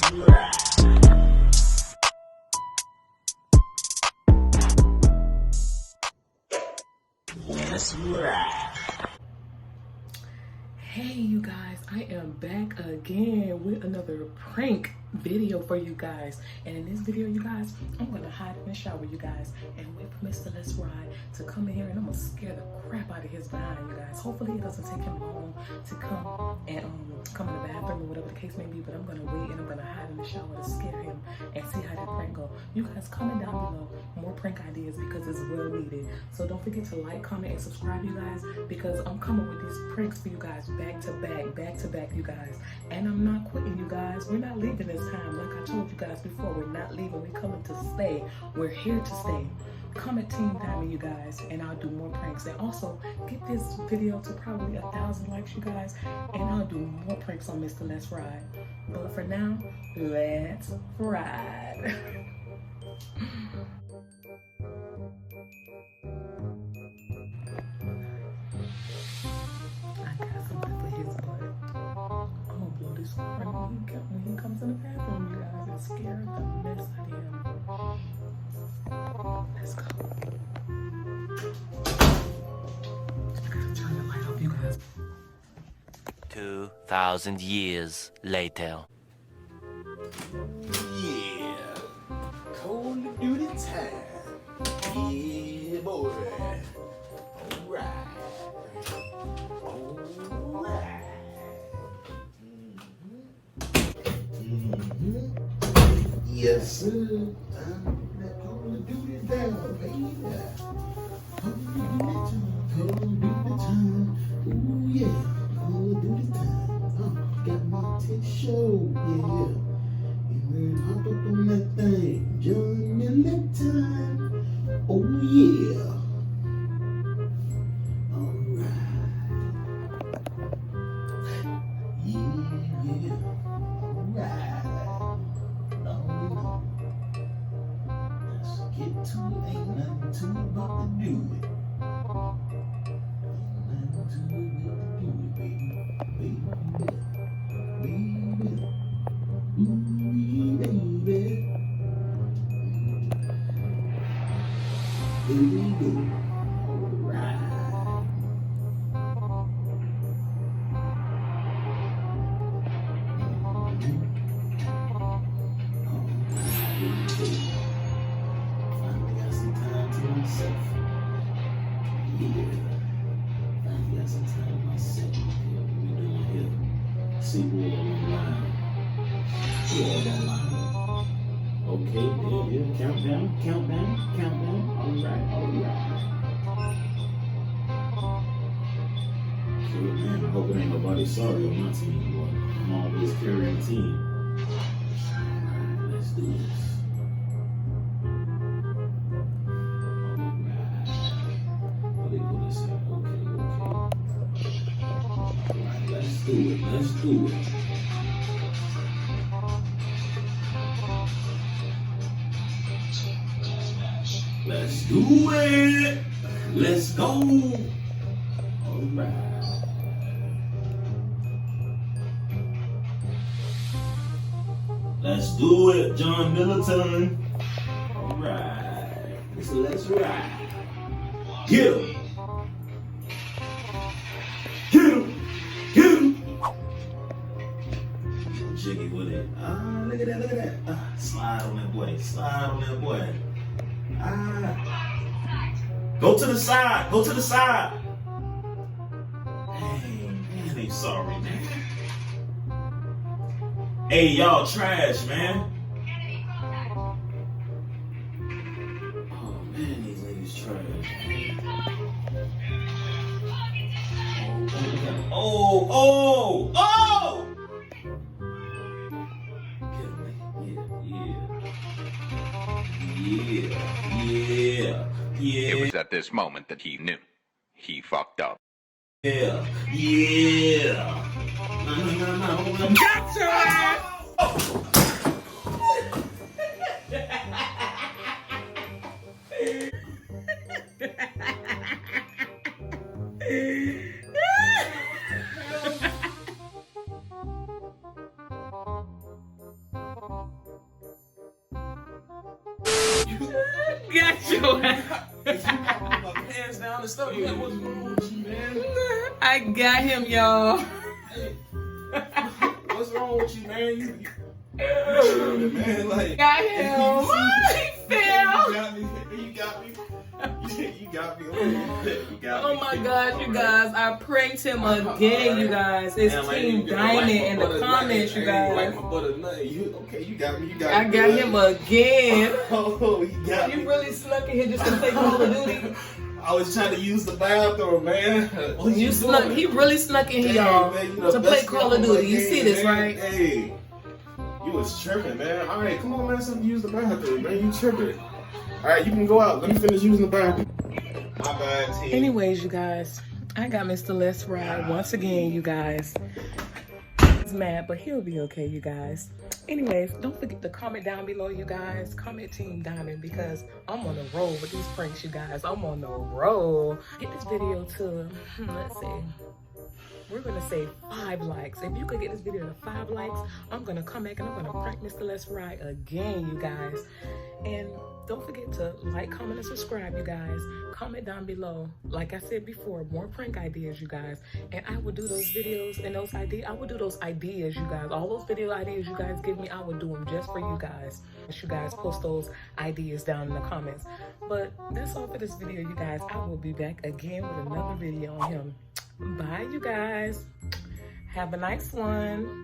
Let's ride. Hey you guys, I am back again with another prank video for you guys. And in this video, you guys, I'm gonna hide in the shower, you guys, and wait for Mr. Let's Ride to come in here, and I'm gonna scare the crap out of his behind, you guys. Hopefully it doesn't take him long to come and come in the bathroom or whatever the case may be, but I'm gonna wait and I'm gonna hide in the shower to scare him and see how that prank go. You guys comment down below more prank ideas because it's well needed. So don't forget to like, comment, and subscribe, you guys, because I'm coming with these pranks for you guys back to back, you guys. And I'm not quitting, you guys. We're not leaving this time. Like I told you guys before, we're not leaving. We're coming to stay. We're here to stay. Comment Team Diamond, you guys, and I'll do more pranks. And also, get this video to probably 1,000 likes, you guys, and I'll do more pranks on Mr. Let's Ride. But for now, let's ride. When he comes in the bathroom, you guys, and scare the mess out of him. Let's go. I gotta turn the light off, you guys. 2,000 years later. Yeah. Call of Duty time. Yeah, boy. Alright. Alright. Yes, sir. Time to Call of Duty down, baby. Call of Duty time. Ooh, yeah. Call of Duty time. Got my tissue, yeah. And then hop up on that thing. Join in that time. Oh, yeah. Alright. Yeah. Alright. Let's get to it. Ain't nothing to it but to do it. Ain't nothing to it but to do it, baby. Baby. Ooh, baby. Here we go. Alright. Finally got some time to myself. Yeah. Finally got some time to myself. What we doing here? See who online. Who online? Okay, yeah. Countdown. Alright. Okay, man, I hope it ain't nobody sorry on my team, boy. I'm always carrying the team. Alright, let's do this. Alright. Let me put this out. Okay. Alright, let's do it. Let's do it. Let's go. Alright. Let's do it, John Middleton. Alright. Let's ride. Get him. Jiggy with it. Look at that. Slide on that boy. Go to the side. Hey, man, ain't sorry, man. Hey, y'all trash, man. Oh, man, these niggas trash. Oh! Yeah. It was at this moment that he knew. He fucked up. Yeah. No. Gotcha! Got your ass. If you got my pants down and stuff, like, what's wrong with you, man? I got him, y'all. Hey, what's wrong with you, man? You tripping, man. Like, Got him. He fell. You got me. You got me. You got me. You got me. Oh my gosh, you guys. I pranked him again, you guys. It's Man, like, Team you Diamond like in the butter comments, you nut. Hey, guys. like my butter nut. You got me. You got I me. got him again. Oh, you got me. You really snuck in here just to play Call of Duty? I was trying to use the bathroom, man. What You snuck. doing? He really snuck in here, Dang, y'all, man, you the to play best Call of friend Duty. You the see game, this, man. right? Hey, you was tripping, man. All right, come on, man. Something to use the bathroom, man. You tripping. All right, you can go out. Let me finish using the bathroom. My bad, team. Anyways, you guys, I got Mr. Let's Ride once again, you guys. He's mad, but he'll be okay, you guys. Anyways, don't forget to comment down below, you guys. Comment Team Diamond, because I'm on the roll with these pranks, you guys. I'm on the roll. Get this video to, let's see. We're gonna say 5 likes. If you could get this video to 5 likes, I'm gonna come back and I'm gonna prank Mr. Let's Ride again, you guys. And don't forget to like, comment, and subscribe, you guys. Comment down below. Like I said before, more prank ideas, you guys. And I will do those videos and those ideas. I will do those ideas, you guys. All those video ideas you guys give me, I will do them just for you guys. You guys post those ideas down in the comments. But that's all for this video, you guys. I will be back again with another video on him. Bye, you guys. Have a nice one.